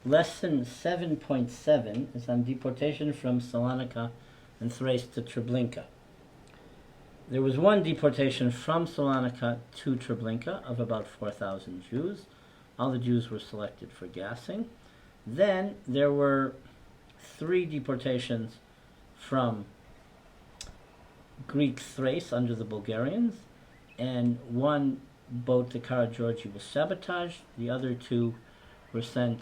Lesson 7.7 is on deportation from Salonika and Thrace to Treblinka. There was one deportation from Salonika to Treblinka of about 4,000 Jews. All the Jews were selected for gassing. Then there were 3 deportations from Greek Thrace under the Bulgarians, and one boat, the Karageorgi, was sabotaged. The other 2 were sent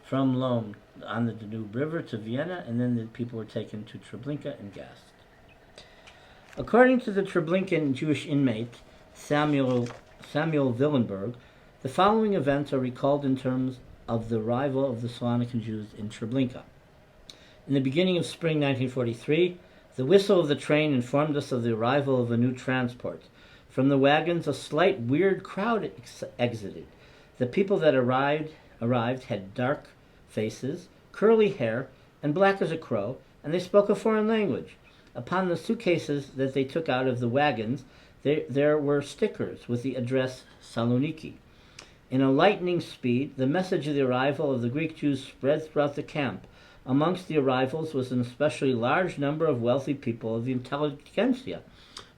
from Lom on the Danube River to Vienna, and then the people were taken to Treblinka and gassed. According to the Treblinkan Jewish inmate Samuel Willenberg, the following events are recalled in terms of the arrival of the Salonican Jews in Treblinka. In the beginning of spring 1943, the whistle of the train informed us of the arrival of a new transport. From the wagons, a slight weird crowd exited. The people that arrived had dark faces, curly hair, and black as a crow, and they spoke a foreign language. Upon the suitcases that they took out of the wagons, there were stickers with the address Saloniki. In a lightning speed, the message of the arrival of the Greek Jews spread throughout the camp. Amongst the arrivals was an especially large number of wealthy people of the intelligentsia,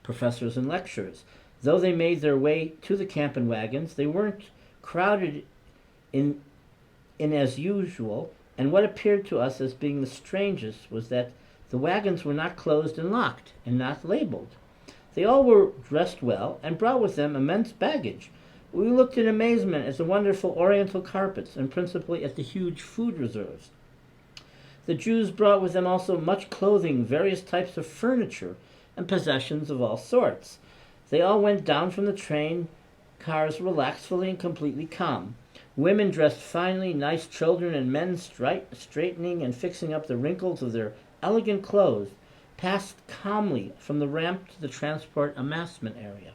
professors and lecturers. Though they made their way to the camp in wagons, they weren't crowded in as usual, and what appeared to us as being the strangest was that the wagons were not closed and locked, and not labeled. They all were dressed well, and brought with them immense baggage. We looked in amazement at the wonderful oriental carpets, and principally at the huge food reserves. The Jews brought with them also much clothing, various types of furniture, and possessions of all sorts. They all went down from the train cars relaxed, fully and completely calm. Women dressed finely, nice children and men straightening and fixing up the wrinkles of their elegant clothes, passed calmly from the ramp to the transport amassment area.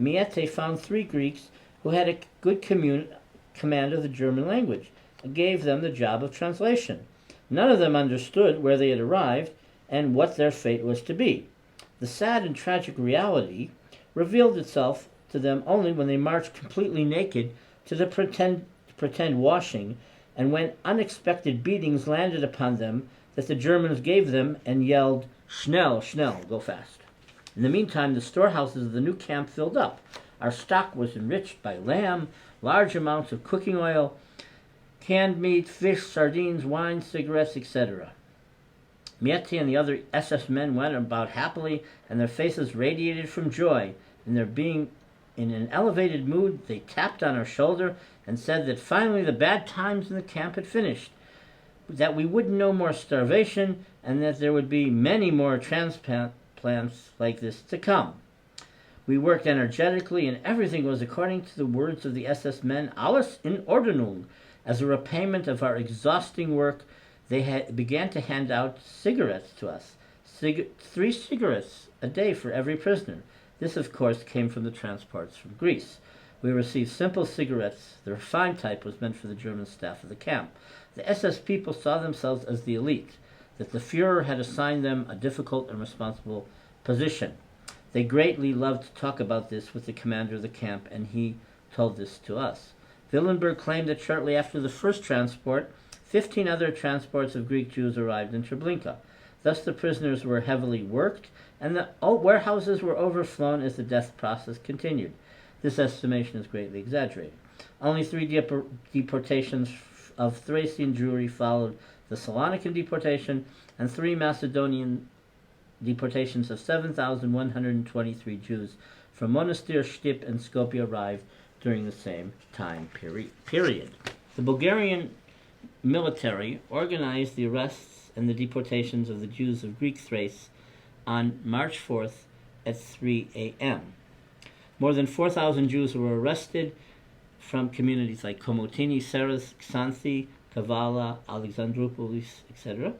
Miete found 3 Greeks who had a good command of the German language, and gave them the job of translation. None of them understood where they had arrived and what their fate was to be. The sad and tragic reality revealed itself to them only when they marched completely naked to the pretend washing, and when unexpected beatings landed upon them that the Germans gave them and yelled, "Schnell, schnell, go fast." In the meantime, the storehouses of the new camp filled up. Our stock was enriched by lamb, large amounts of cooking oil, canned meat, fish, sardines, wine, cigarettes, etc. Miete and the other SS men went about happily, and their faces radiated from joy. In their being in an elevated mood, they tapped on our shoulder and said that finally the bad times in the camp had finished, that we wouldn't know more starvation, and that there would be many more transplants like this to come. We worked energetically, and everything was according to the words of the SS men, alles in Ordnung. As a repayment of our exhausting work, they began to hand out cigarettes to us, 3 cigarettes a day for every prisoner. This, of course, came from the transports from Greece. We received simple cigarettes. The refined type was meant for the German staff of the camp. The SS people saw themselves as the elite, that the Führer had assigned them a difficult and responsible position. They greatly loved to talk about this with the commander of the camp, and he told this to us. Willenberg claimed that shortly after the first transport, 15 other transports of Greek Jews arrived in Treblinka. Thus the prisoners were heavily worked, and the warehouses were overflown as the death process continued. This estimation is greatly exaggerated. Only 3 deportations of Thracian Jewry followed the Salonican deportation, and 3 Macedonian deportations of 7,123 Jews from Monastir, Štip, and Skopje arrived during the same time period. The Bulgarian military organized the arrests and the deportations of the Jews of Greek Thrace on March 4th at 3 a.m. More than 4,000 Jews were arrested from communities like Komotini, Seres, Xanthi, Kavala, Alexandroupolis, etc.,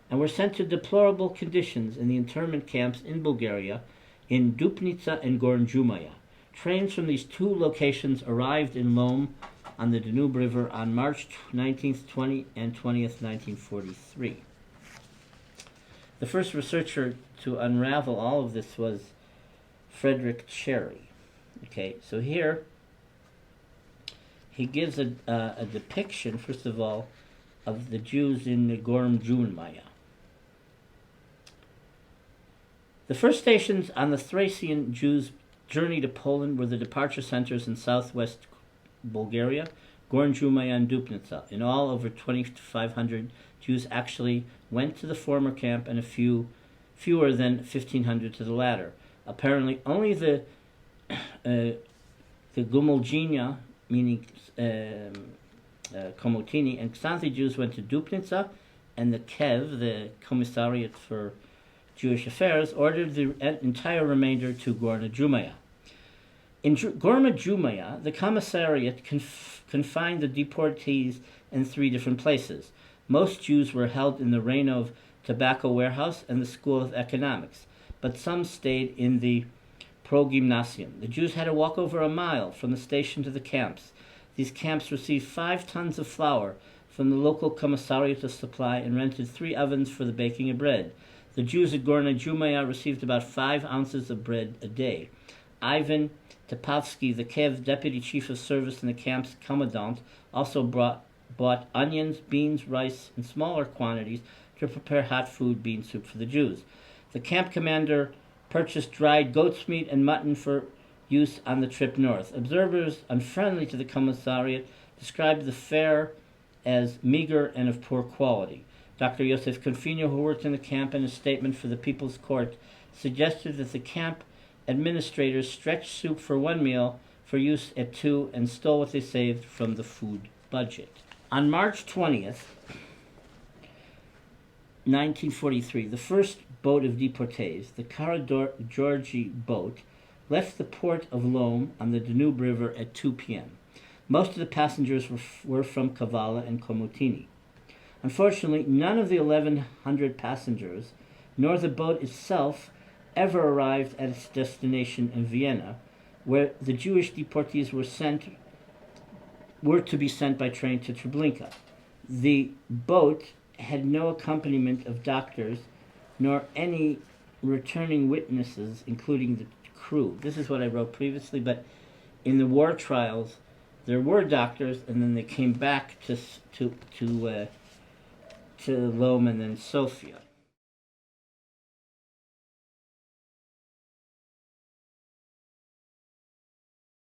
and were sent to deplorable conditions in the internment camps in Bulgaria, in Dupnica and Gornj Jumaya. Trains from these 2 locations arrived in Lom on the Danube River on March 19th, 20th, and 20th, 1943. The first researcher to unravel all of this was Frederick Cherry. Okay, so here he gives a depiction, first of all, of the Jews in the Gorm Jumaya. The first stations on the Thracian Jews' journey to Poland were the departure centers in southwest Bulgaria, Gorn Jumaya and Dupnica. In all, over 2,500 Jews actually went to the former camp, and fewer than 1,500 to the latter. Apparently, only the Gumulgina, meaning Komotini, and Xanthi Jews went to Dupnica, and the Kev, the Commissariat for Jewish Affairs, ordered the entire remainder to Gorna Jumaya. In Gorma Jumaya, the Commissariat confined the deportees in 3 different places. Most Jews were held in the Reinov Tobacco Warehouse and the School of Economics, but some stayed in the Progymnasium. The Jews had to walk over a mile from the station to the camps. These camps received 5 tons of flour from the local commissariat of supply and rented 3 ovens for the baking of bread. The Jews at Gorna Jumaya received about 5 ounces of bread a day. Ivan Topavsky, the Kev deputy chief of service and the camp's commandant, also bought onions, beans, rice in smaller quantities to prepare hot food, bean soup for the Jews. The camp commander purchased dried goat's meat and mutton for use on the trip north. Observers unfriendly to the commissariat described the fare as meager and of poor quality. Dr. Yosef Confino, who worked in the camp, in a statement for the People's Court, suggested that the camp administrators stretched soup for 1 meal for use at 2 and stole what they saved from the food budget. On March 20th, 1943, the first boat of deportees, the Kara-Georgi boat, left the port of Lom on the Danube River at 2 p.m. Most of the passengers were from Kavala and Komotini. Unfortunately, none of the 1,100 passengers, nor the boat itself, ever arrived at its destination in Vienna, where the Jewish deportees were to be sent by train to Treblinka. The boat had no accompaniment of doctors, nor any returning witnesses, including the crew. This is what I wrote previously, but in the war trials, there were doctors, and then they came back to Lom and then Sofia.